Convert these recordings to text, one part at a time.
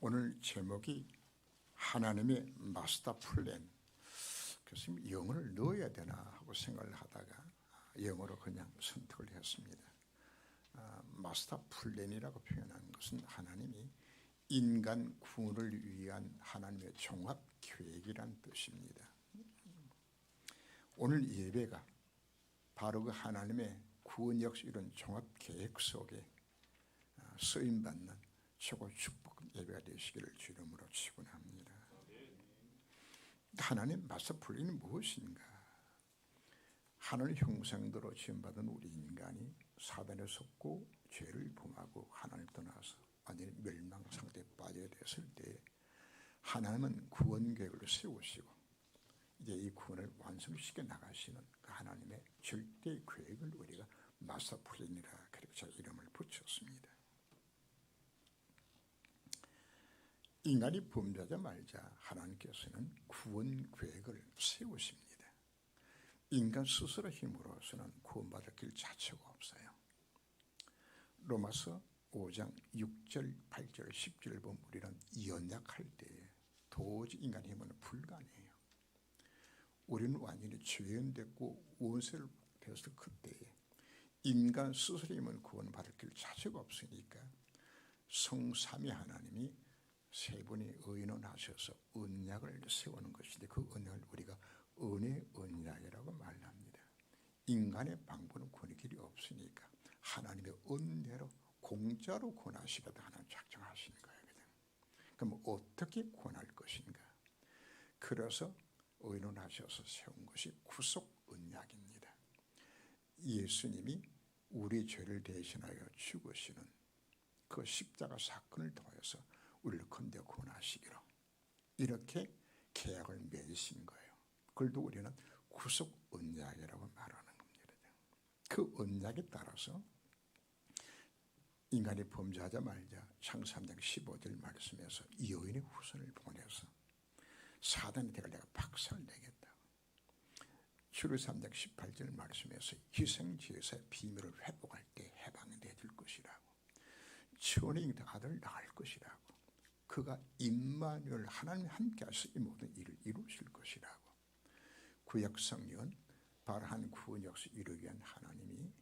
오늘 제목이 하나님의 마스터 플랜. 그래서 영어를 넣어야 되나 하고 생각을 하다가 영어로 그냥 선택을 했습니다. 마스터 플랜이라고 표현하는 것은 하나님이 인간 구원을 위한 하나님의 종합 계획이란 뜻입니다. 오늘 예배가 바로 그 하나님의 구원 역시 이런 종합 계획 속에 쓰임받는 최고 축복 예배가 되시기를 주 이름으로 축원합니다. 하나님 마스터 플랜이 무엇인가? 하늘 형상대로 지음받은 우리 인간이 사단에 속고 죄를 범하고 하나님 떠나서 완전히 멸망 상태에 빠져 됐을 때 하나님은 구원 계획을 세우시고 이제 이 구원을 완성시켜 나가시는 그 하나님의 절대 계획을 우리가 마스터 플랜이라 그렇게 제 이름을 붙였습니다. 인간이 범죄하자 말자 하나님께서는 구원 계획을 세우십니다. 인간 스스로 힘으로서는 구원받을 길 자체가 없어요. 로마서 5장 6절 8절 10절을 보면 우리는 연약할 때에 도저히 인간 힘은 불가능해요. 우리는 완전히 죄인됐고 원수를 되었을 그때에 인간 스스로 힘은 구원받을 길 자체가 없으니까 성삼위 하나님이 세 분이 의논하셔서 언약을 세우는 것인데 그 언약을 우리가 은혜 언약이라고 말합니다. 인간의 방법은 구원의 길이 없으니까 하나님의 은혜로 공짜로 구원하시겠다 하나님 작정하신 거예요. 그럼 어떻게 구원할 것인가? 그래서 의논하셔서 세운 것이 구속 언약입니다. 예수님이 우리 죄를 대신하여 죽으시는 그 십자가 사건을 통해서 우리를 건져 구원하시기로 이렇게 계약을 맺으신 거예요. 그걸 우리는 구속 언약이라고 말하는 겁니다. 그 언약에 따라서 인간이 범죄하자 말자 창세기 3장 15절 말씀에서 여인의 후손을 보내서 사단의 대가를 내가 박살내겠다고, 출애굽기 3장 18절 말씀에서 희생제사의 비밀을 회복할 때 해방이 되어질 것이라고, 천의 아들 낳을 것이라고, 그가 임마누엘 하나님 함께 하셔서 이 모든 일을 이루실 것이라고. 구약 성경은 바로 한 구원 역사를 이루기 위한 하나님이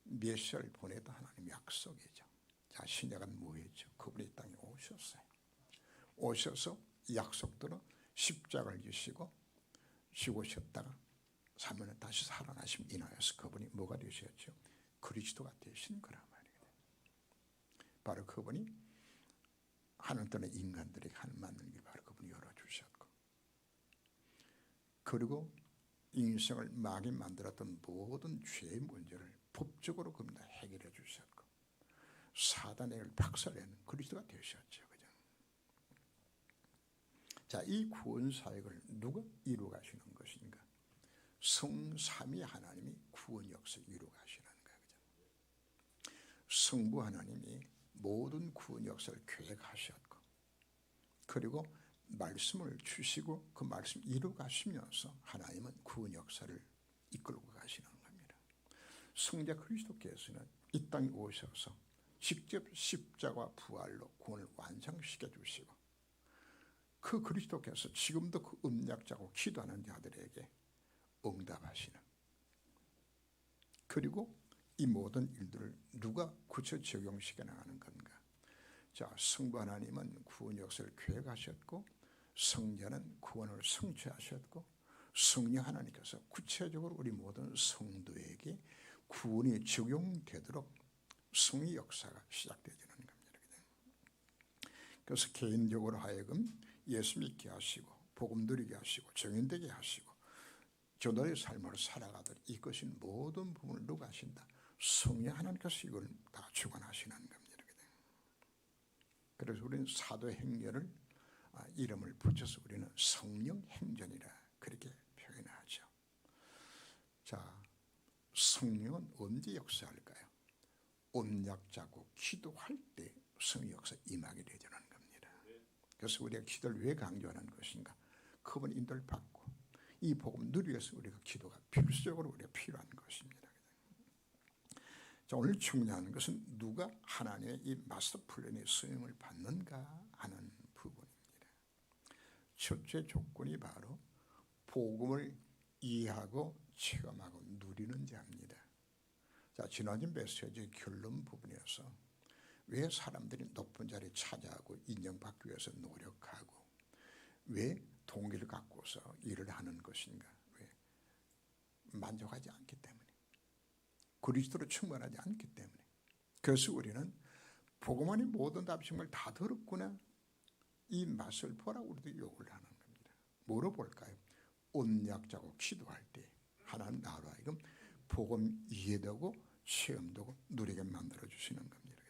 메시아를 보내던 하나님의 약속이죠. 자, 신약은 뭐였죠? 그분이 이 땅에 오셨어요. 오셔서 약속대로 십자가를 지시고 죽으셨다가 3일에 다시 살아나심 인하여서 그분이 뭐가 되셨죠? 그리스도가 되신 거란 말이에요. 바로 그분이 하늘 떠난 인간들에게 하늘 만나는 길 바로 그분이 열어주셨고, 그리고 인생을 마귀 만들었던 모든 죄의 문제를 법적으로 그분이 해결해 주셨고, 사단의 일을 박살내는 그리스도가 되셨죠. 그죠? 자, 이 구원 사역을 누가 이루 가시는 것인가? 성삼위 하나님이 구원 역사를 이루 가시는 거예요. 그죠? 성부 하나님이 모든 구원 역사를 계획하셨고, 그리고 말씀을 주시고 그 말씀 이루 가시면서 하나님은 구원 역사를 이끌고 가시는 겁니다. 성자 그리스도께서는 이 땅에 오셔서 직접 십자가 부활로 구원을 완성시켜 주시고, 그 그리스도께서 지금도 그 음약자고 기도하는 자들에게 응답하시는, 그리고 이 모든 일들을 누가 구체 적용시켜 나가는 건가? 자, 성부 하나님은 구원 역사를 계획하셨고, 성자는 구원을 성취하셨고, 성령 하나님께서 구체적으로 우리 모든 성도에게 구원이 적용되도록 성의 역사가 시작되어지는 겁니다. 그래서 개인적으로 하여금 예수 믿게 하시고 복음 누리게 하시고 정인되게 하시고 저들의 삶을 살아가도록 이것이 모든 부분을 누가 하신다? 성령 하나님께서 이걸 다 주관하시는 겁니다. 그래서 우리는 사도행전을 이름을 붙여서 우리는 성령 행전이라 그렇게 표현하죠. 자, 성령은 언제 역사할까요? 언약자고 기도할 때 성령 역사 임하게 되는 겁니다. 그래서 우리가 기도를 왜 강조하는 것인가? 그분 인도를 받고 이 복음 누리기 위해서 우리가 기도가 필수적으로 우리가 필요한 것입니다. 자, 오늘 중요한 것은 누가 하나님의 이 마스터 플랜의 쓰임을 받는가 하는 부분입니다. 첫째 조건이 바로 복음을 이해하고 체험하고 누리는 자입니다. 자, 지난주 메시지의 결론 부분에서 왜 사람들이 높은 자리에 차지하고 인정받기 위해서 노력하고 왜 동기를 갖고서 일을 하는 것인가? 왜? 만족하지 않기 때문에, 그리스도로 충만하지 않기 때문에. 그래서 우리는 복음 안에 모든 답심을 다 들었구나, 이 맛을 보라고 우리도 욕을 하는 겁니다. 뭐로 볼까요? 언약자고 기도할 때 하나님 나로 하여금 복음 이해되고 체험되고 누리게 만들어 주시는 겁니다.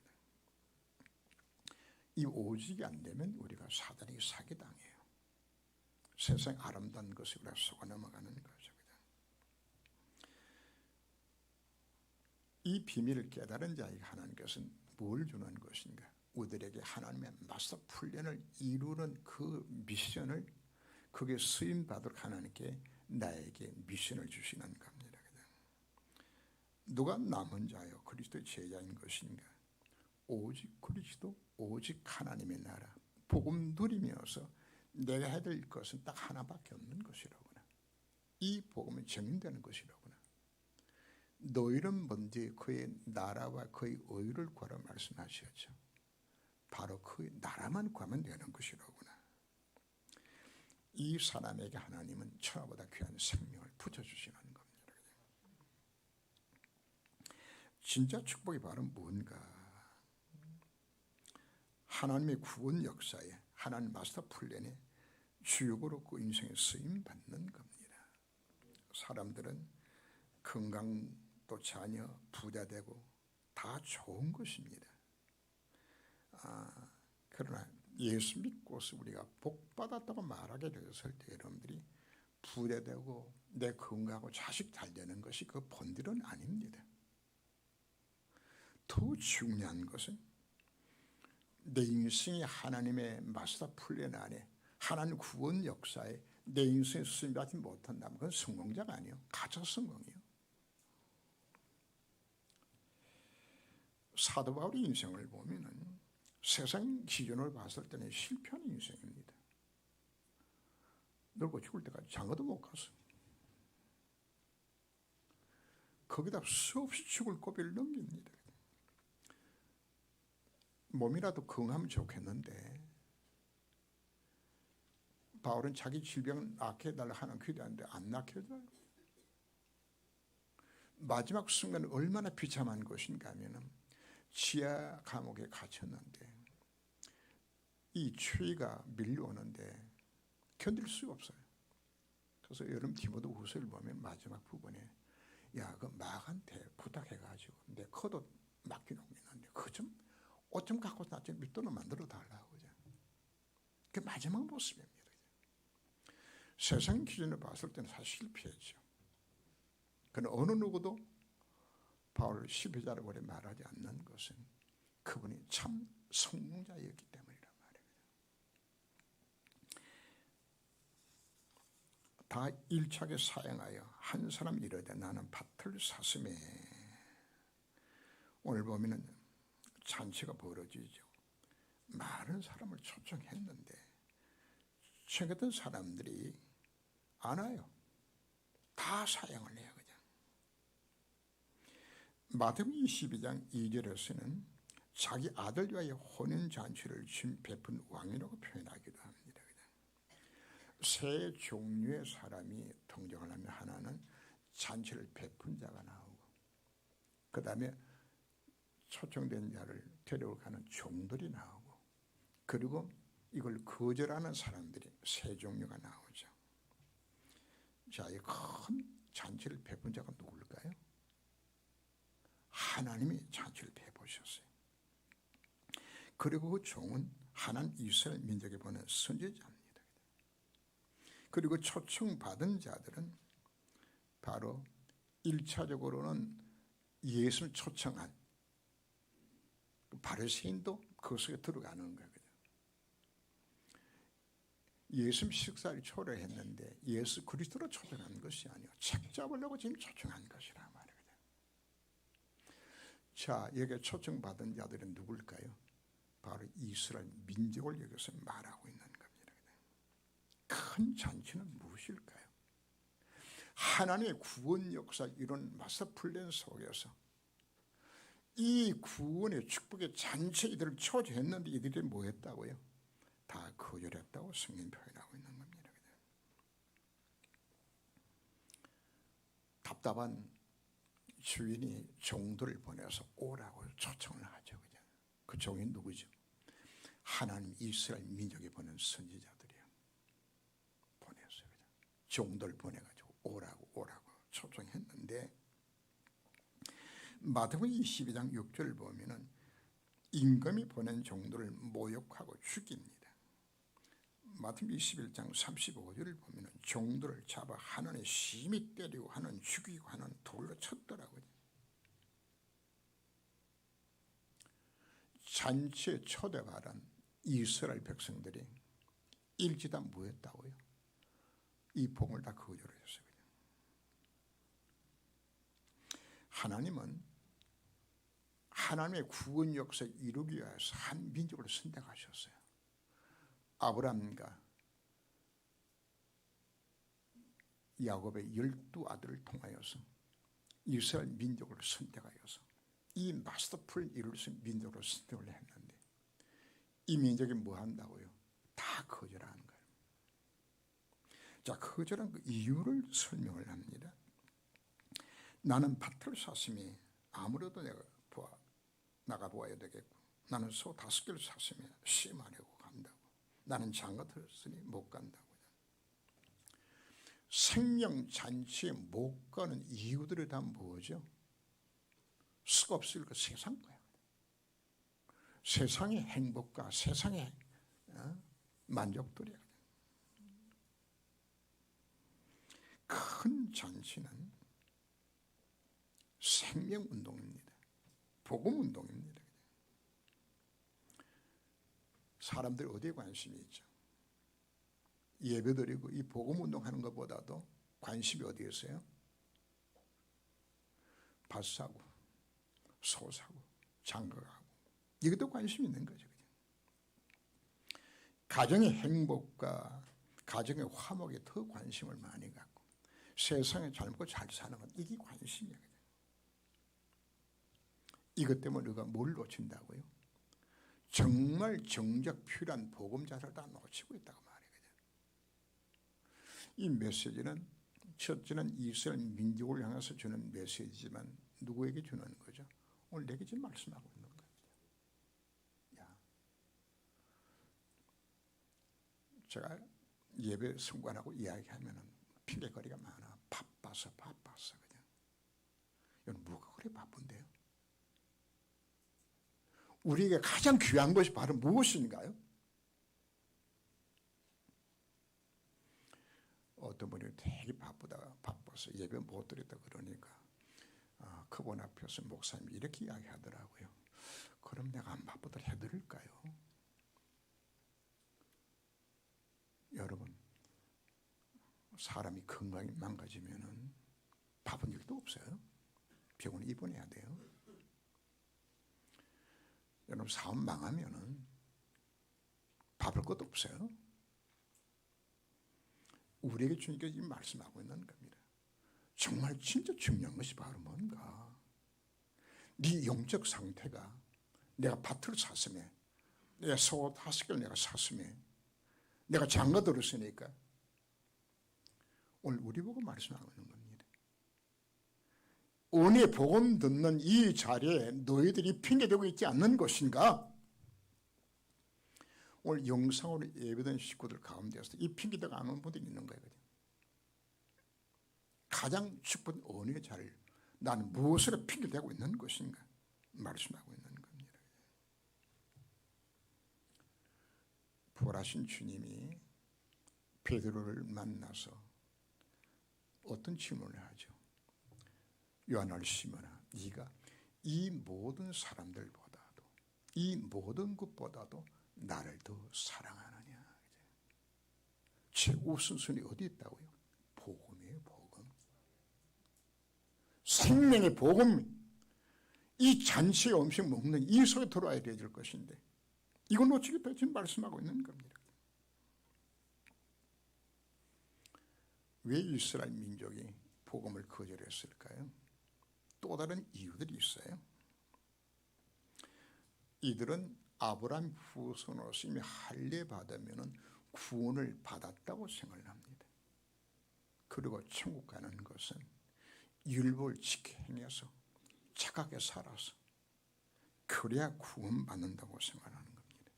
이 오직이 안 되면 우리가 사단에게 사기당해요. 세상 아름다운 것에 우리가 속아 넘어가는 거죠. 이 비밀을 깨달은 자에게 하나님께서는 뭘 주는 것인가? 우리들에게 하나님의 마스터 플랜을 이루는 그 미션을, 그게 쓰임받도록 하나님께 나에게 미션을 주시는 겁니다. 누가 남은 자요 그리스도의 제자인 것인가? 오직 그리스도, 오직 하나님의 나라, 복음 누리면서 내가 해야 될 것은 딱 하나밖에 없는 것이라구나. 이 복음은 증인되는 것이라구나. 너희는 먼저 그의 나라와 그의 의를 구하라 말씀하셨죠. 바로 그의 나라만 구하면 되는 것이라구나. 이 사람에게 하나님은 천하보다 귀한 생명을 붙여주시는 겁니다. 진짜 축복이 바로 뭔가? 하나님의 구원 역사에, 하나님 마스터 플랜에 주역으로 그 인생에 쓰임 받는 겁니다. 사람들은 건강도 자녀, 부자되고 다 좋은 것입니다. 그러나 예수 믿고서 우리가 복 받았다고 말하게 되었을 때 여러분들이 부자되고 내 건강하고 자식 잘 되는 것이 그 본질은 아닙니다. 더 중요한 것은 내 인생이 하나님의 마스터 플랜 안에, 하나님 구원 역사에 내 인생에 쓰임받지 못한다면 그건 성공자가 아니에요. 가짜 성공이에요. 사도 바울의 인생을 보면은 세상 기준으로 봤을 때는 실패한 인생입니다. 늙고 죽을 때까지 장가도 못 갔어요. 거기다 수없이 죽을 고비를 넘깁니다. 몸이라도 건강하면 좋겠는데 바울은 자기 질병을 낫게 해달라 하는 기도하는데 안 낫게 해줘요. 마지막 순간은 얼마나 비참한 것인가 하면 지하 감옥에 갇혔는데 이 추위가 밀려오는데 견딜 수가 없어요. 그래서 여러분 디모데 후서를 보면 마지막 부분에 야, 그 마한테 부탁해가지고 내 겉옷 맡기놓고 있는데 그 좀 옷 좀 갖고 나 좀 밑도로 만들어 달라고. 그 마지막 모습입니다. 세상 기준으로 봤을 때는 사실 실패했죠. 그러나 어느 누구도 바울을 실패자라고 말하지 않는 것은 그분이 참 성공자였기 때문이란 말입니다. 다 일착에 사용하여 한 사람 이르되 나는 밭을 샀음에, 오늘 보면은 잔치가 벌어지죠. 많은 사람을 초청했는데 최근에 사람들이 안 와요. 다 사양을 해요. 그냥. 마태복음 22장 2절에서는 자기 아들 위하여 혼인잔치를 베푼 왕이라고 표현하기도 합니다. 세 종류의 사람이 등장을 하면 하나는 잔치를 베푼 자가 나오고, 그 다음에 초청된 자를 데려가는 종들이 나오고, 그리고 이걸 거절하는 사람들이 세 종류가 나오죠. 자, 이 큰 잔치를 베푼 자가 누굴까요? 하나님이 잔치를 베푸셨어요. 그리고 그 종은 하나님 이스라엘 민족에 보낸 선지자입니다. 그리고 초청받은 자들은 바로 1차적으로는 예수를 초청한 바리새인도 그 속에 들어가는 거예요. 예수 식사를 초래했는데 예수 그리스도로 초청한 것이 아니고 책 잡으려고 지금 초청한 것이라 말이거든요. 자, 여기에 초청받은 자들은 누굴까요? 바로 이스라엘 민족을 여기서 말하고 있는 겁니다. 큰 잔치는 무엇일까요? 하나님의 구원 역사 이런 마스터 플랜 속에서 이 구원의 축복의 잔치 이들을 초대했는데 이들이 뭐 했다고요? 다 거절했다고 성경 표현하고 있는 겁니다. 답답한 주인이 종들을 보내서 오라고 초청을 하죠. 그 종이 누구죠? 하나님 이스라엘 민족이 보낸 선지자들이요. 보냈어요. 종들 보내가지고 오라고 초청했는데 마태복음 22장 6절을 보면은 임금이 보낸 종들을 모욕하고 죽입니다. 마태복음 21장 35절을 보면은 종들을 잡아 하나는 심히 때리고 하나는 죽이고 하나는 돌로 쳤더라고요. 잔치에 초대받은 이스라엘 백성들이 일찍 다 뭐했다고요? 이 복을 다 거절했어요. 하나님은 하나님의 구원 역사를 이루기 위해서 한 민족을 선택하셨어요. 아브라함과 야곱의 12아들을 통하여서 이스라엘 민족을 선택하여서 이 마스터 플랜을 이룰 수 있는 민족으로 선택을 했는데 이 민족이 뭐 한다고요? 다 거절하는 거예요. 자, 거절한 그 이유를 설명을 합니다. 나는 밭을 샀으니 아무래도 내가 나가보아야 되겠고, 나는 소 5개를 샀으면 심하려고 간다고, 나는 장가 들었으니 못 간다고. 생명잔치에 못 가는 이유들이 다 뭐죠? 수가 없을 그 세상 거야. 세상의 행복과 세상의 만족들이야. 큰 잔치는 생명운동입니다. 복음운동입니다. 사람들이 어디에 관심이 있죠? 예배드리고 이 복음운동하는 것보다도 관심이 어디에 있어요? 밭 사고 소 사고 장가가고 이것도 관심이 있는 거죠. 가정의 행복과 가정의 화목에 더 관심을 많이 갖고 세상에 잘 먹고 잘 사는 건 이게 관심이에요. 이것 때문에 우리가 뭘 놓친다고요? 정말 정작 필요한 복음자를 다 놓치고 있다고 말이거든요. 이 메시지는 첫째는 이스라엘 민족을 향해서 주는 메시지지만 누구에게 주는 거죠? 오늘 내게 지금 말씀하고 있는 겁니다. 제가 예배 승관하고 이야기하면 핑계거리가 많아. 바빠서 그냥. 여러분 뭐가 그래 바쁜데요? 우리에게 가장 귀한 것이 바로 무엇인가요? 어떤 분이 되게 바빠서 예배 못 드렸다 그러니까 그분 앞에서 목사님이 이렇게 이야기하더라고요. 그럼 내가 안 바쁘다 해드릴까요? 여러분 사람이 건강이 망가지면은 바쁜 일도 없어요. 병원에 입원해야 돼요. 여러분 사업 망하면은 밥을 것도 없어요. 우리에게 주님께서 지금 말씀하고 있는 겁니다. 정말 진짜 중요한 것이 바로 뭔가? 네 영적 상태가 내가 밭을 샀으면, 내가 소 5개를 내가 샀으면, 내가 장가 들었으니까 오늘 우리 보고 말씀하고 있는 겁니다. 은혜 복음 듣는 이 자리에 너희들이 핑계대고 있지 않는 것인가? 오늘 영상으로 예배된 식구들 가운데서 이 핑계대가 안 오는 분들이 있는 거예요. 가장 축복된 은혜의 자리를 나는 무엇으로 핑계대고 있는 것인가? 말씀하고 있는 겁니다. 부활하신 주님이 베드로를 만나서 어떤 질문을 하죠? 요한을 시몬아, 네가 이 모든 사람들보다도 이 모든 것보다도 나를 더 사랑하느냐? 최우선순위 어디 있다고요? 복음이에요. 복음. 생명의 복음. 이 잔치의 음식 먹는 이 속에 들어와야 될 것인데 이걸 놓치겠다 지금 말씀하고 있는 겁니다. 왜 이스라엘 민족이 복음을 거절했을까요? 또 다른 이유들이 있어요. 이들은 아브라함 후손으로서 이미 할례받으면 구원을 받았다고 생각을 합니다. 그리고 천국 가는 것은 율법을 지켜 행해서 착하게 살아서 그래야 구원받는다고 생각하는 겁니다.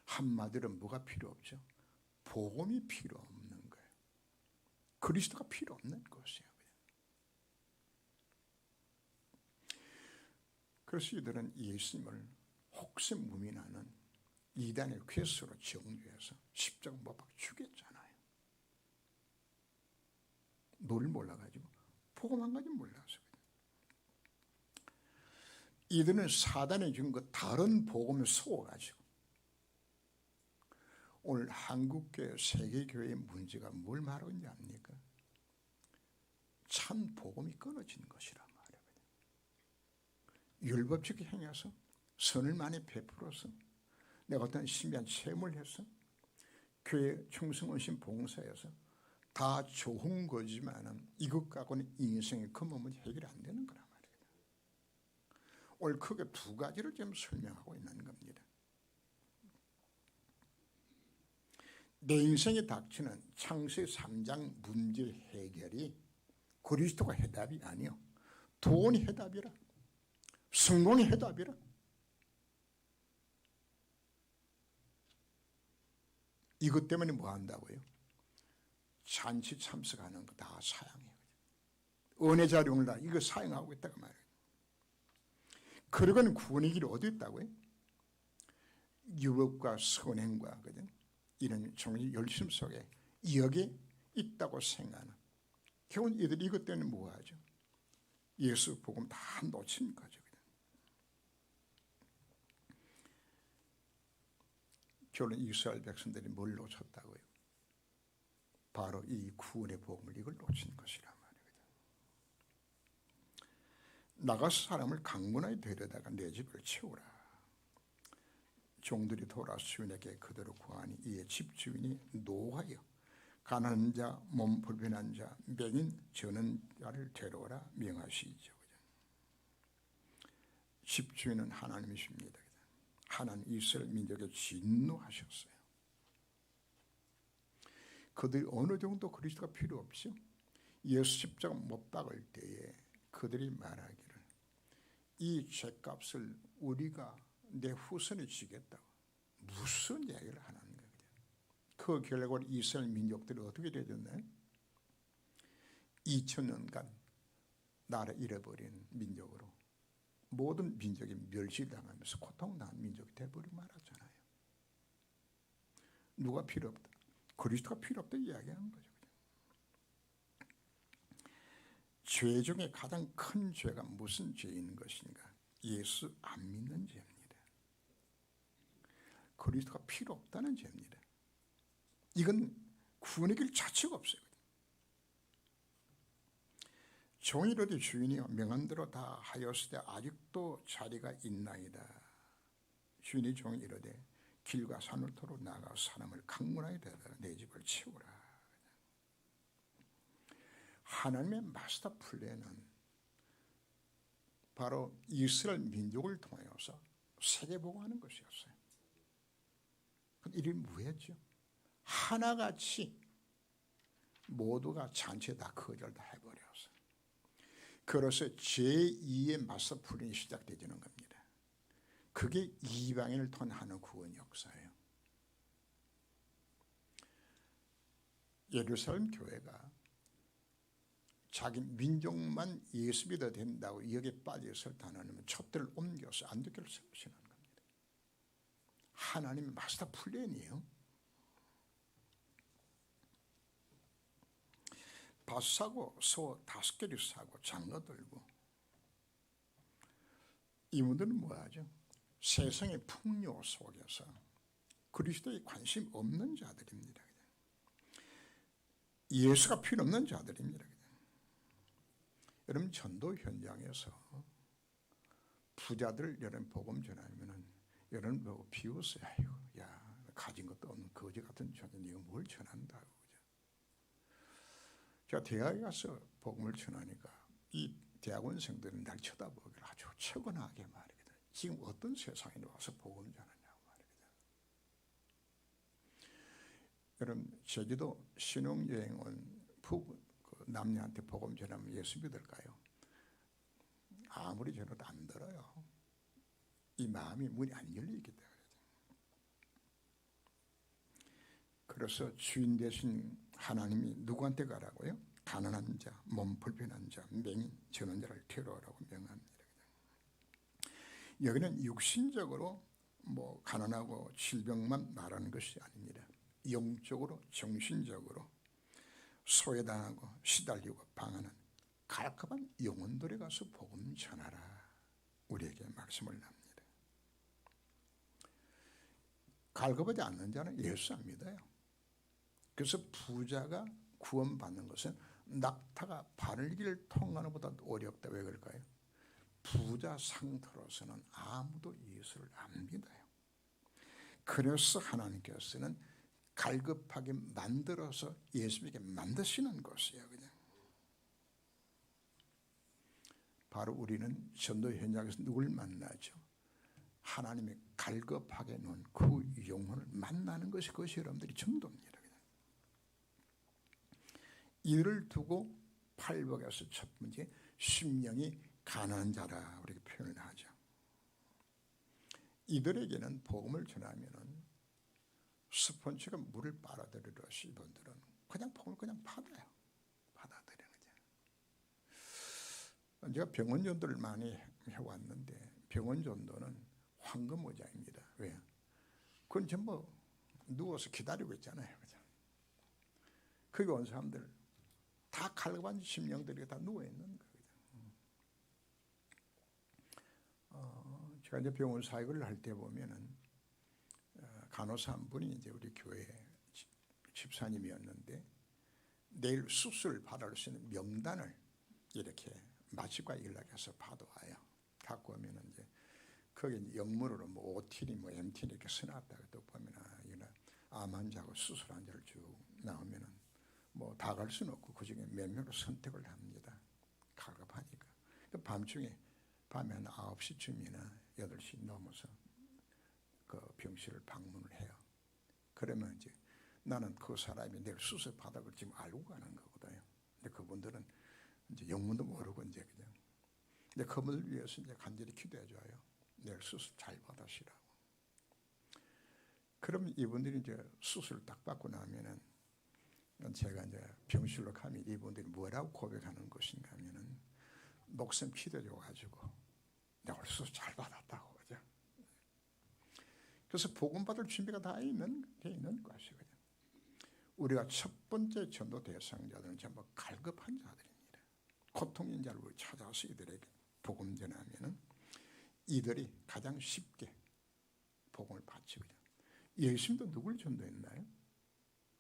한마디로 뭐가 필요 없죠? 복음이 필요 없는 거예요. 그리스도가 필요 없는 것이에요. 그래서 이들은 예수님을 혹세무민하는 이단의 괴수로 정죄해서 십자가 못 박혀 죽였잖아요. 뭘 몰라가지고 복음 한 가지 몰라서. 이들은 사단이 준 그 다른 복음을 속아가지고 오늘 한국교회 세계교회의 문제가 뭘 말하고 있는지 압니까? 참 복음이 끊어진 것이란 말이에요. 율법적 행해서 선을 많이 베풀어서 내가 어떤 신비한 체험을 해서 교회 충성원심 봉사해서 다 좋은 거지만 이것 갖고는 인생의 근본은 해결이 안 되는 거란 말이에요. 오늘 크게 두 가지를 지금 설명하고 있는 겁니다. 내 인생에 닥치는 창세기 3장 문제 해결이 그리스도가 해답이 아니요. 돈이 해답이라. 성공이 해답이라. 이것 때문에 뭐 한다고요? 잔치 참석하는 거 다 사양해요. 은혜 자룡을 다 이거 사용하고 있다고 말해요. 그러고는 구원의 길이 어디 있다고요? 율법과 선행과 이런 종의 열심 속에 여기에 있다고 생각하는. 결국은 이들이 이것 때문에 뭐하죠? 예수 복음 다 놓친 거죠. 결론 이스라엘 백성들이 뭘 놓쳤다고요? 바로 이 구원의 복음을 이걸 놓친 것이란 말이거든. 나가서 사람을 강문하게 데려다가 내 집을 채우라. 종들이 돌아 주인에게 그대로 구하니 이에 집주인이 노하여 가난한 자, 몸 불편한 자, 맹인, 저는 자를 데려오라 명하시죠. 집주인은 하나님이십니다. 하나님 이스라엘 민족에 진노하셨어요. 그들이 어느 정도 그리스도가 필요 없죠. 예수 십자가 못 박을 때에 그들이 말하기를 이 죄값을 우리가 내 후손이 지겠다고 무슨 이야기를 하는 거예요. 그 결과로 이스라엘 민족들이 어떻게 되었나요? 2000년간 나라 잃어버린 민족으로 모든 민족이 멸시당하면서 고통당한 민족이 되어버리고 말았잖아요. 누가 필요 없다? 그리스도가 필요 없다 이야기하는 거죠. 죄 중에 가장 큰 죄가 무슨 죄인 것인가? 예수 안 믿는 죄입니다. 그리스도가 필요 없다는 죄입니다. 이건 구원의 길 자체가 없어요. 종이 이르되 주인이여 명한 대로 다 하였으되 아직도 자리가 있나이다. 주인이 종이 이르되 길과 산을 토로 나가 사람을 강문하게 되더라 내 집을 채우라. 하나님의 마스터 플랜은 바로 이스라엘 민족을 통하여서 세계복음하는 것이었어요. 그 이름이 뭐였죠? 하나같이 모두가 잔치에 다 거절 다 해버렸어요. 그래서 제2의 마스터 플랜이 시작되지는 겁니다. 그게 이방인을 통하는 구원 역사예요. 예루살렘 교회가 자기 민족만 예수 믿어야 된다고 여기에 빠져서 단언하면 촛대를 옮겨서 안독교를 세우시는 겁니다. 하나님의 마스터 플랜이에요. 밭 사고 소 5개를 사고 장로 들고 이분들은 뭐하죠? 세상의 풍요 속에서 그리스도에 관심 없는 자들입니다. 예수가 필요 없는 자들입니다. 여러분 전도 현장에서 부자들 여러분 복음 전하면은 여러분 보고 비웃어요. 아이고, 야, 가진 것도 없는 거지 같은 존재, 네가 뭘 전한다고. 제가 대학에 가서 복음을 전하니까 이 대학원생들은 날 쳐다보기를 아주 최고나게 말이거든. 지금 어떤 세상에 와서 복음 전하냐고 말이거든. 여러분, 제주도 신혼여행 온 부부 남녀한테 복음 전하면 예수 믿을까요? 아무리 전해도 안 들어요. 이 마음이 문이 안 열리기 때문에. 그래서 주인 되신 하나님이 누구한테 가라고요? 가난한 자, 몸 불편한 자, 맹인, 전원자를 데려오라고 명합니다. 여기는 육신적으로 뭐 가난하고 질병만 말하는 것이 아닙니다. 영적으로, 정신적으로 소외당하고 시달리고 방하는 갈급한 영혼들에 가서 복음 전하라. 우리에게 말씀을 납니다. 갈급하지 않는 자는 예수 안 믿어요. 그래서 부자가 구원받는 것은 낙타가 바늘길을 통하는 것보다 어렵다. 왜 그럴까요? 부자 상태로서는 아무도 예수를 안 믿어요. 그래서 하나님께서는 갈급하게 만들어서 예수님에게 만드시는 것이에요. 그냥. 바로 우리는 전도 현장에서 누굴 만나죠? 하나님의 갈급하게 놓은 그 영혼을 만나는 것이 그것이 여러분들이 전도입니다. 이를 두고 팔복에서 첫 번째 심령이 가난한 자라 우리가 표현을 하죠. 이들에게는 복음을 전하면은 스펀지가 물을 빨아들이듯이 이분들은 그냥 복음을 그냥 받아들이는 거죠. 제가 병원 전도를 많이 해왔는데 병원 전도는 황금 모자입니다. 왜? 그건 전부 누워서 기다리고 있잖아요. 그죠? 거기 온 사람들 다 갈급한 심령들이 다 누워있는 거예요. 제가 이제 병원 사역을 할 때 보면은 간호사 한 분이 이제 우리 교회 집사님이었는데 내일 수술 받을 수 있는 명단을 이렇게 마취과 연락해서 받아와요. 갖고 오면은 이제 거기 이제 영문으로 뭐 OT니 뭐 MT니 이렇게 써놨다가 또 보면 암 환자하고 수술 환자를 쭉 나오면은 뭐 다 갈 수는 없고 그 중에 몇 명을 선택을 합니다. 갈급하니까. 밤중에 밤에 한 9시쯤이나 8시 넘어서 그 병실을 방문을 해요. 그러면 이제 나는 그 사람이 내일 수술 받아을 지금 알고 가는 거거든요. 근데 그분들은 이제 영문도 모르고 이제 그냥. 근데 그분을 위해서 이제 간절히 기도해 줘요. 내일 수술 잘 받으시라고. 그럼 이분들이 이제 수술을 딱 받고 나면은 제가 이제 병실로 가면 이분들이 뭐라고 고백하는 것인가 하면은 목숨 기도해 줘가지고 내가 오늘 수술 잘 받았다고. 그죠? 그래서 복음 받을 준비가 다 돼 있는 것이거든요. 우리가 첫 번째 전도 대상자들은 전부 갈급한 자들입니다. 고통인 자를 찾아서 이들에게 복음 전하면은 이들이 가장 쉽게 복음을 받지거든요. 예수님도 누굴 전도했나요?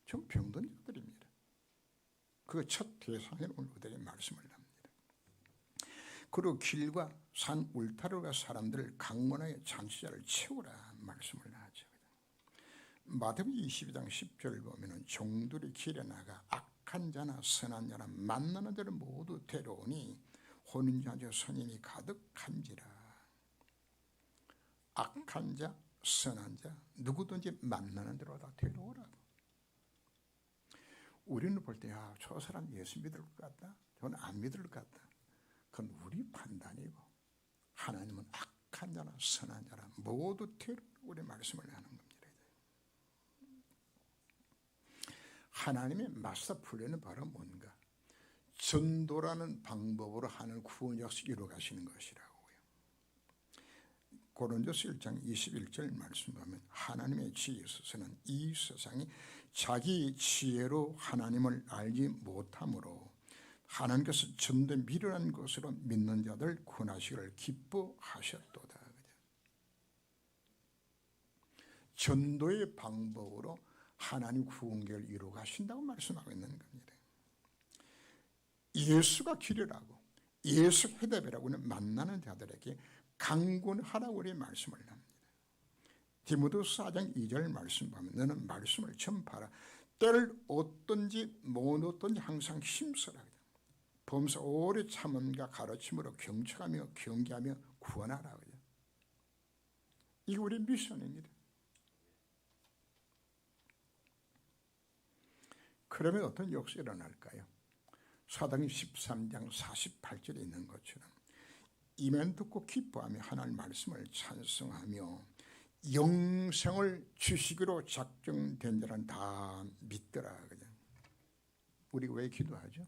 전 병든 자들입니다. 그 첫 대상에 오늘 우리에게 말씀을 합니다. 그리고 길과 산 울타리로 가 사람들을 강건하게 잔치자를 채우라 말씀을 하죠. 마태복음 22장 10절을 보면은 종들이 길에 나가 악한 자나 선한 자나 만나는 자를 모두 데려오니 혼인자녀 선인이 가득한지라. 악한 자, 선한 자 누구든지 만나는 대로 다 데려오라고. 우리는 볼 때 저 사람 예수 믿을 것 같다, 저는 안 믿을 것 같다. 그건 우리 판단이고 하나님은 악한 자나 선한 자나 모두 데려오라고 우리 말씀을 하는 겁니다. 하나님의 마스터 플랜은 바로 뭔가? 전도라는 방법으로 하는 구원 역시 이루어가시는 것이라고요. 고린도서 1장 21절 말씀 보면 하나님의 지혜에 있어서는 이 세상이 자기 지혜로 하나님을 알지 못하므로 하나님께서 전도에 미련한 것으로 믿는 자들 구원하시기를 기뻐하셨도다. 전도의 방법으로 하나님 구원계를 이루어 가신다고 말씀하고 있는 겁니다. 예수가 길이라고 예수 해답이라고는 만나는 자들에게 강군하라고 우리 말씀을 합니다. 디모데후서 4장 2절 말씀 보면 너는 말씀을 전파하라. 때를 얻든지 못 얻든지 항상 힘쓰라. 범사 오래 참음과 가르침으로 경청하며 경계하며 구원하라. 이게 우리 미션입니다. 그러면 어떤 역사가 일어날까요? 사도행전 13장 48절에 있는 것처럼 이면 듣고 기뻐하며 하나님의 말씀을 찬송하며 영생을 주시기로 작정된 자는 다 믿더라. 우리가 왜 기도하죠?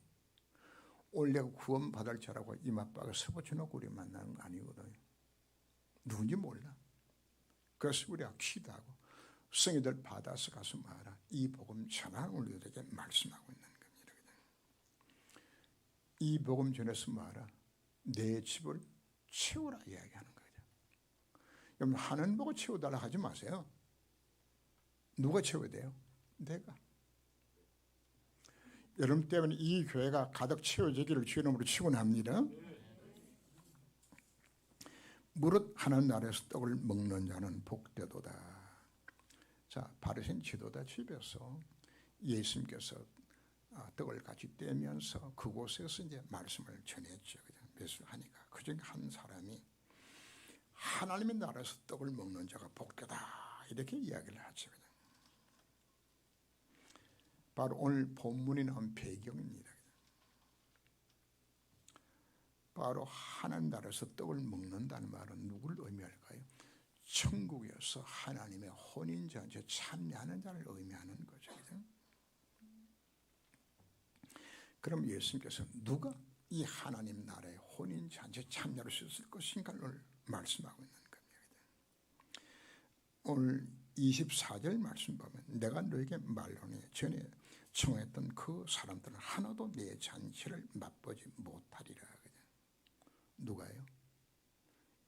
오늘 내가 구원받을 자라고 이맛박에 서붙여놓고 우리 만나는 거 아니거든요. 누군지 몰라. 그래서 우리가 기도하고 성의들 받아서 가서 말하라. 이 복음 전하는 우리들에게 말씀하고 있는 겁니다. 이 복음 전해서 말하라. 내 집을 채우라 이야기하는 거죠. 여러분 하는 보고 채워달라 하지 마세요. 누가 채워야 돼요? 내가. 여러분 때문에 이 교회가 가득 채워지기를 주의 이름으로 축원합니다. 무릇 하나님 나라에서 떡을 먹는 자는 복되도다. 자, 바리새인 지도자 집에서 예수님께서 떡을 같이 떼면서 그곳에서 이제 말씀을 전했죠. 매수하니까 그중에 한 사람이 하나님의 나라에서 떡을 먹는 자가 복되다 이렇게 이야기를 하죠. 바로 오늘 본문이 나온 배경입니다. 바로 하나님 나라에서 떡을 먹는다는 말은 누구를 의미할까요? 천국에서 하나님의 혼인잔치에 참여하는 자를 의미하는 거죠. 그럼 예수님께서 누가 이 하나님 나라의 혼인잔치에 참여할 수 있을 것인가를 말씀하고 있는 겁니다. 오늘 24절 말씀 보면 내가 너에게 말하노니 전에 청했던 그 사람들은 하나도 내 잔치를 맛보지 못하리라. 누가요?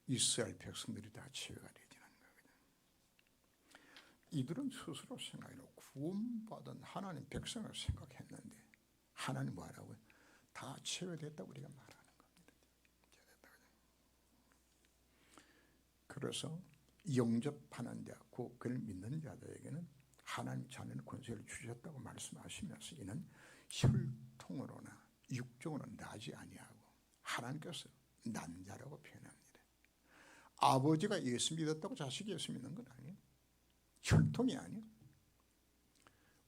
이스라엘 백성들이 다 제외가 되지는 거거든요. 이들은 스스로 생각해도 구원받은 하나님 백성을 생각했는데 하나님 뭐하라고요? 다 제외됐다고 우리가 말하는 겁니다. 그래서 영접하는 자, 그를 믿는 자들에게는 하나님 자녀는 권세를 주셨다고 말씀하시면서 이는 혈통으로나 육종으로 나지 아니하고 하나님께서 난자라고 표현합니다. 아버지가 예수 믿었다고 자식이 예수 믿는 건 아니에요. 혈통이 아니에요.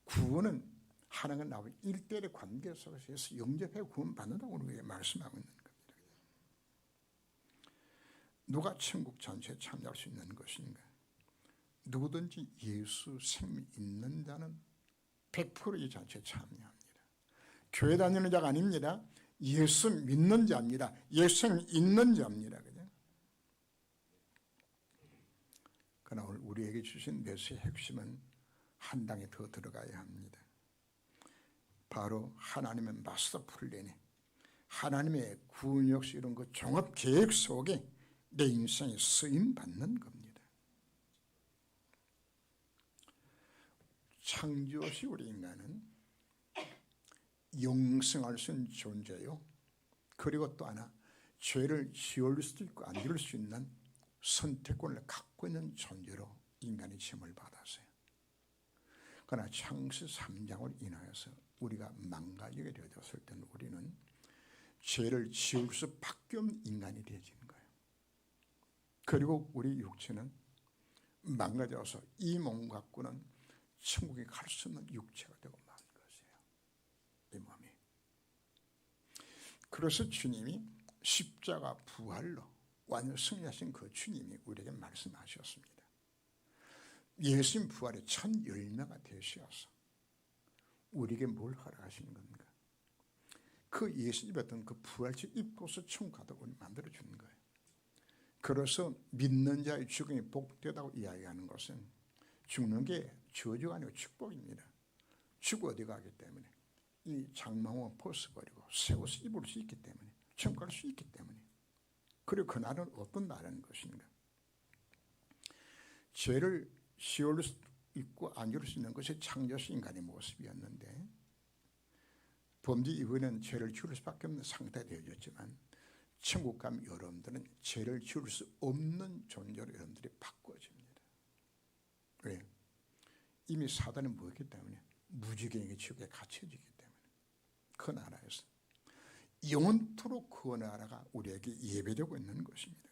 구원은 하나님과 나와 일대일의 관계 속에서 영접해 구원받는다고 우리에게 말씀하고 있는 겁니다. 누가 천국 전체에 참여할 수 있는 것인가? 누구든지 예수 생명 있는 자는 100% 이 잔치에 참여합니다. 교회 다니는 자가 아닙니다. 예수 믿는 자입니다. 예수 생명 있는 자입니다. 그죠? 그러나 오늘 우리에게 주신 메시지의 핵심은 한 단계 더 들어가야 합니다. 바로 하나님의 마스터 플랜에 하나님의 구원 역시 이런 그 종합 계획 속에 내 인생에 쓰임 받는 겁니다. 창조시 우리 인간은 영생할 수 있는 존재요. 그리고 또 하나 죄를 지을 수도 있고 안 지을 수 있는 선택권을 갖고 있는 존재로 인간이 지음을 받았어요. 그러나 창세 3장을 인하여서 우리가 망가지게 되었을 때는 우리는 죄를 지을 수밖에 없는 인간이 되어지는 거예요. 그리고 우리 육체는 망가져서 이 몸 갖고는 천국에 갈 수 없는 육체가 되고 만 것이에요. 이 몸이. 그래서 주님이 십자가 부활로 완전 승리하신 그 주님이 우리에게 말씀하셨습니다. 예수님 부활의 첫 열매가 되셔서 우리에게 뭘 허락하시는 겁니까? 그 예수님 입었던 그 부활체 입고서 천국 가도록 만들어주는 거예요. 그래서 믿는 자의 죽음이 복되다고 이야기하는 것은 죽는 게 저주가 아니고 축복입니다. 죽어 어디 가기 때문에 이 장망을 벗어버리고 새 옷을 입을 수 있기 때문에 천국 갈 수 있기 때문에. 그리고 그날은 어떤 날인 것인가? 죄를 지을 수 있고 안 지을 수 있는 것이 창조시 인간의 모습이었는데 범죄 이후에는 죄를 지을 수밖에 없는 상태가 되어졌지만 천국 가면 여러분들은 죄를 지을 수 없는 존재로 여러분들이 바꿔집니다. 왜? 이미 사단은 뭐였기 때문에 무지개에게 지옥에 갇혀지기 때문에 그 나라에서 영원토록 그 나라가 우리에게 예배되고 있는 것입니다.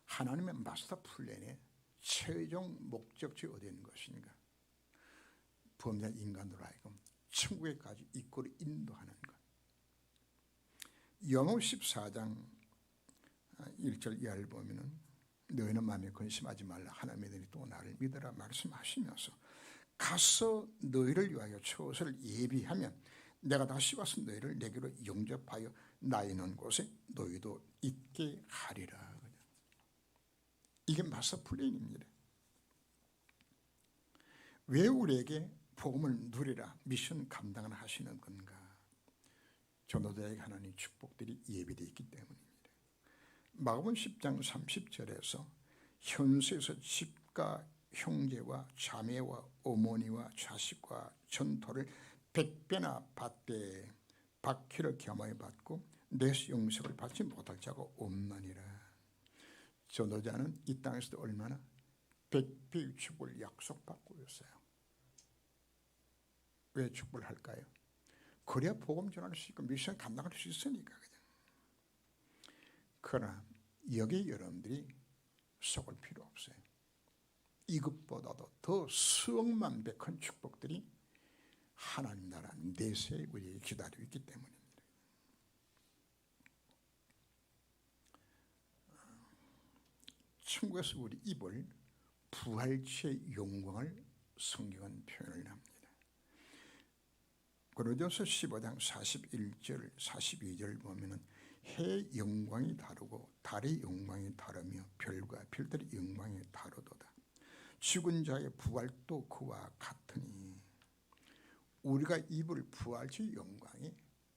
하나님의 마스터 플랜의 최종 목적지 어디에 있는 것인가? 범죄 인간으로 하여금 천국에까지 이끌어 인도하는 것. 영호 14장 1절 이하를 보면은 너희는 마음에 근심하지 말라. 하나님의 너희 또 나를 믿으라 말씀하시면서 가서 너희를 위하여 처소를 예비하면 내가 다시 와서 너희를 내게로 영접하여 나 있는 곳에 너희도 있게 하리라. 이게 마스터 플랜입니다. 왜 우리에게 복음을 누리라 미션 감당을 하시는 건가? 전도자에게 하나님의 축복들이 예비되어 있기 때문입니다. 마가복음 10장 30절에서 현세에서 집과 형제와 자매와 어머니와 자식과 전토를 100배나 받되 박해를 겸하여 받고 내 영생을 받지 못할 자가 없느니라. 전도자는 이 땅에서도 얼마나 100배의 축복을 약속받고 있어요. 왜 축복을 할까요? 그래야 복음 전할 수 있고 미션 감당할 수 있으니까. 그러나 여기 여러분들이 속을 필요 없어요. 이것보다도 더 수억만백한 축복들이 하나님 나라 내세에 우리에게 기다리고 있기 때문입니다. 천국에서 우리 입을 부활체의 영광을 성경은 표현을 합니다. 고린도서 15장 41절 42절 보면은 해의 영광이 다르고 달의 영광이 다르며 별과 별들의 영광이 다르도다. 죽은 자의 부활도 그와 같으니 우리가 입을 부활체의 영광이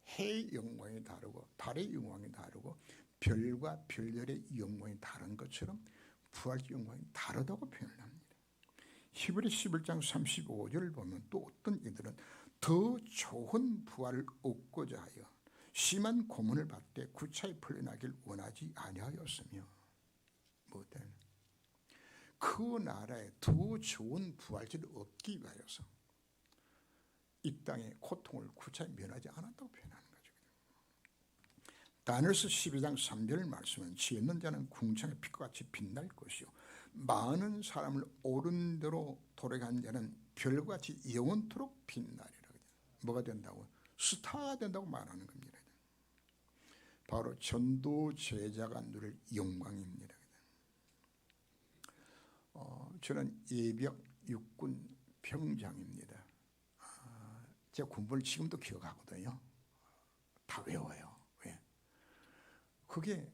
해의 영광이 다르고 달의 영광이 다르고 별과 별들의 영광이 다른 것처럼 부활체의 영광이 다르다고 표현을 합니다. 히브리 11장 35절을 보면 또 어떤 이들은 더 좋은 부활을 얻고자 하여 심한 고문을 받되 구차히 풀려나길 원하지 아니하였으며 뭐든 그 나라에 더 좋은 부활체를 얻기 위하여서 이 땅의 고통을 구차히 면하지 않았다고 표현하는 거죠. 다니엘서 12장 3절 말씀은 지혜 있는 자는 궁창의 빛과 같이 빛날 것이요 많은 사람을 옳은 대로 돌아간 자는 별과 같이 영원토록 빛나리라. 뭐가 된다고? 스타가 된다고 말하는 겁니다. 바로 전도 제자가 누릴 영광입니다. 저는 예비역 육군 병장입니다. 제 군번을 지금도 기억하거든요. 다 외워요. 왜? 그게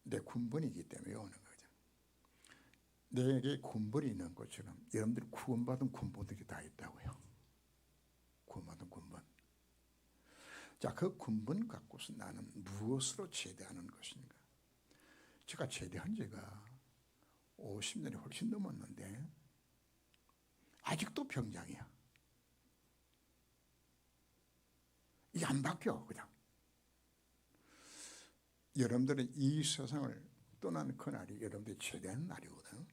내 군번이기 때문에 외우는 거죠. 내게 군번이 있는 것처럼 여러분들이 구원받은 군번들이 다 있다고요. 구원받은 군번. 자, 그 군번 갖고서 나는 무엇으로 제대하는 것인가? 제가 제대한 지가 50년이 훨씬 넘었는데 아직도 병장이야. 이게 안 바뀌어 그냥. 여러분들은 이 세상을 떠나는 그날이 여러분들이 제대하는 날이거든.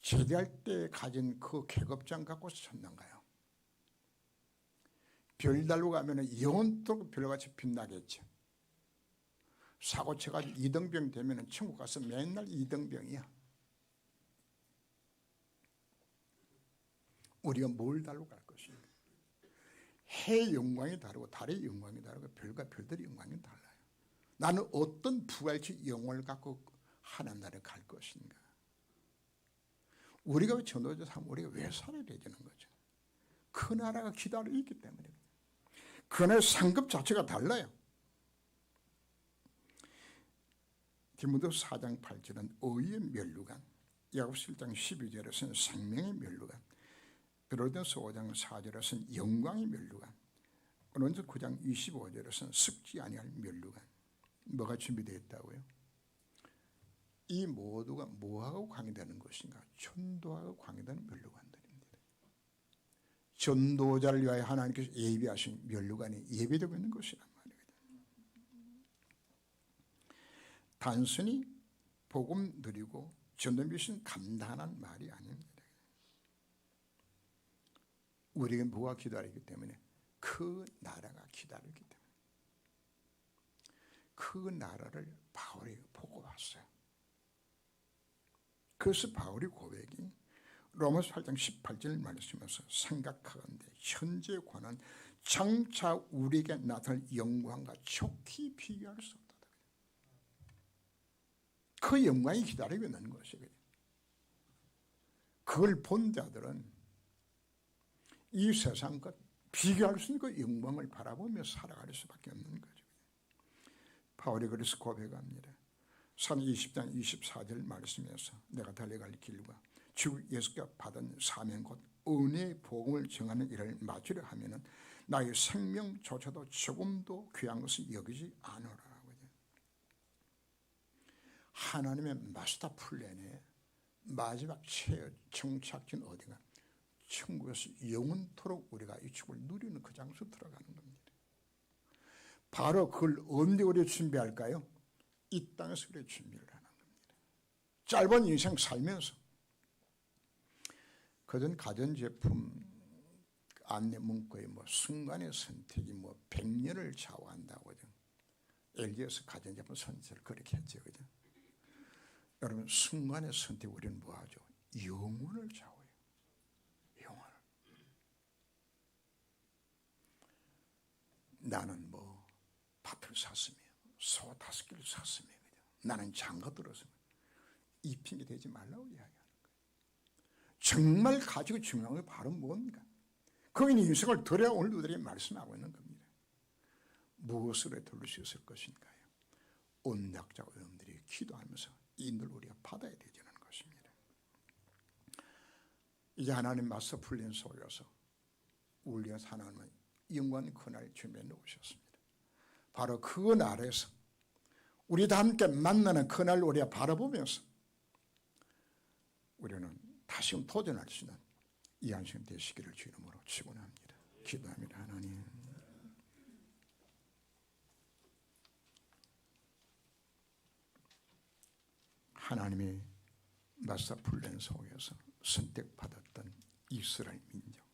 제대할 때 가진 그 계급장 갖고서 천당 가요. 별달로 가면 영원토록 별같이 빛나겠죠. 사고 쳐가지고 이등병 되면 천국 가서 맨날 이등병이야. 우리가 뭘 달로 갈 것인가? 해의 영광이 다르고 달의 영광이 다르고 별과 별들의 영광이 달라요. 나는 어떤 부활체 영광을 갖고 하나님 나라에 갈 것인가? 우리가 왜 전도자 삼 우리가 왜 살아야 되는 거죠? 그 나라가 기다리고 있기 때문에. 그 나라의 상급 자체가 달라요. 디모데후서 4장 8절은 의의 면류관, 야고보서 1장 12절에서는 생명의 면류관, 베드로전서 5장 4절에서는 영광의 면류관, 고린도서 9장 25절에서는 습지 아니할 면류관. 뭐가 준비되어 있다고요? 이 모두가 뭐하고 관계되는 것인가? 전도하고 관계되는 면류관들입니다. 전도자를 위하여 하나님께서 예비하신 면류관이 예비되고 있는 것이란 말이거든요. 단순히 복음 누리고 전도 미션 감당하는 말이 아닙니다. 우리에게 뭐가 기다리기 때문에? 그 나라가 기다리기 때문에. 그 나라를 바울이 보고 왔어요. 그래서 바울의 고백이 로마서 8장 18절 말씀에서 생각하건대 현재에 관한 장차 우리에게 나타날 영광과 좋게 비교할 수 없다. 그 영광이 기다리고 있는 것이거든요. 그걸 본 자들은 이 세상 것 비교할 수 있는 그 영광을 바라보며 살아갈 수밖에 없는 거죠. 바울이 그래서 고백합니다. 산 20장 24절 말씀에서 내가 달려갈 길과 주 예수께서 받은 사명 곧 은혜의 복음을 정하는 일을 마치려 하면은 나의 생명조차도 조금도 귀한 것을 여기지 않으라. 하나님의 마스터 플랜에 마지막 최후 정착지는 어디가? 천국에서 영원토록 우리가 이 축을 누리는 그 장소로 들어가는 겁니다. 바로 그걸 언제 우리 준비할까요? 이 땅에서 우리 준비를 하는 겁니다. 짧은 인생 살면서 그전 가전제품 안내 문구에 뭐 순간의 선택이 뭐 100년을 좌우한다고 하죠. LG에서 가전제품 선택을 그렇게 했죠. 그죠? 여러분 순간의 선택 우리는 뭐하죠? 영혼을 좌우해요. 영혼을. 나는 뭐 밭을 샀으며 소 5개를 샀으며 나는 장가 들었으며 이 핑계 대지 말라고 이야기하는 거예요. 정말 가지고 중요한 게 바로 뭔가? 거긴 인생을 들여야 오늘 우리에게 말씀하고 있는 겁니다. 무엇으로 돌릴 수 있을 것인가요? 언약자 의원들이 기도하면서 인도를 우리가 받아야 되는 것입니다. 이제 하나님 맞서 풀린 속에서 우리가 하나님은 영광의 그날 준비해 놓으셨습니다. 바로 그 날에서 우리 다 함께 만나는 그날 우리가 바라보면서 우리는 다시금 도전할 수 있는 이 안식 되시기를 주 이름으로 축원합니다. 기도합니다. 하나님. 하나님이 마사 풀렌 속에서 선택받았던 이스라엘 민족.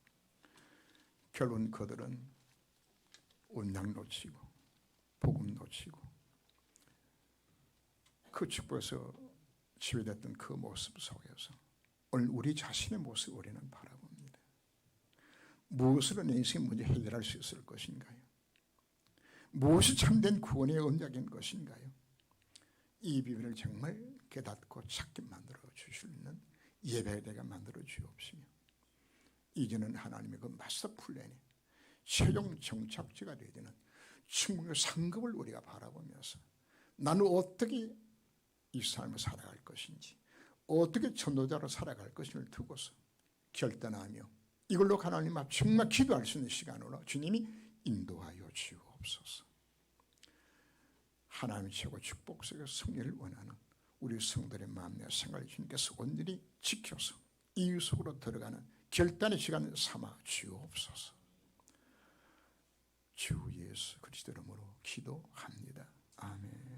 결론 그들은 언약 놓치고 복음 놓치고 그 축복에서 지배됐던 그 모습 속에서 오늘 우리 자신의 모습을 우리는 바라봅니다. 무엇으로 내 인생의 문제 해결할 수 있을 것인가요? 무엇이 참된 구원의 언약인 것인가요? 이 비밀을 정말 깨닫고 찾게 만들어 주실 있는 예배대가 만들어 주옵시며 이제는 하나님의 그 마스터 플랜에 최종 정착지가 되어야 되는 천국의 상급을 우리가 바라보면서 나는 어떻게 이 삶을 살아갈 것인지 어떻게 전도자로 살아갈 것인을 두고서 결단하며 이걸로 하나님 앞 정말 기도할 수 있는 시간으로 주님이 인도하여 주옵소서. 하나님의 최고 축복 속에 승리를 원하는 우리 성도들의 마음과 생각을 주님께서 온전히 지켜서 이유 속으로 들어가는 결단의 시간을 삼아 주옵소서. 주 예수 그리스도 이름으로 기도합니다. 아멘.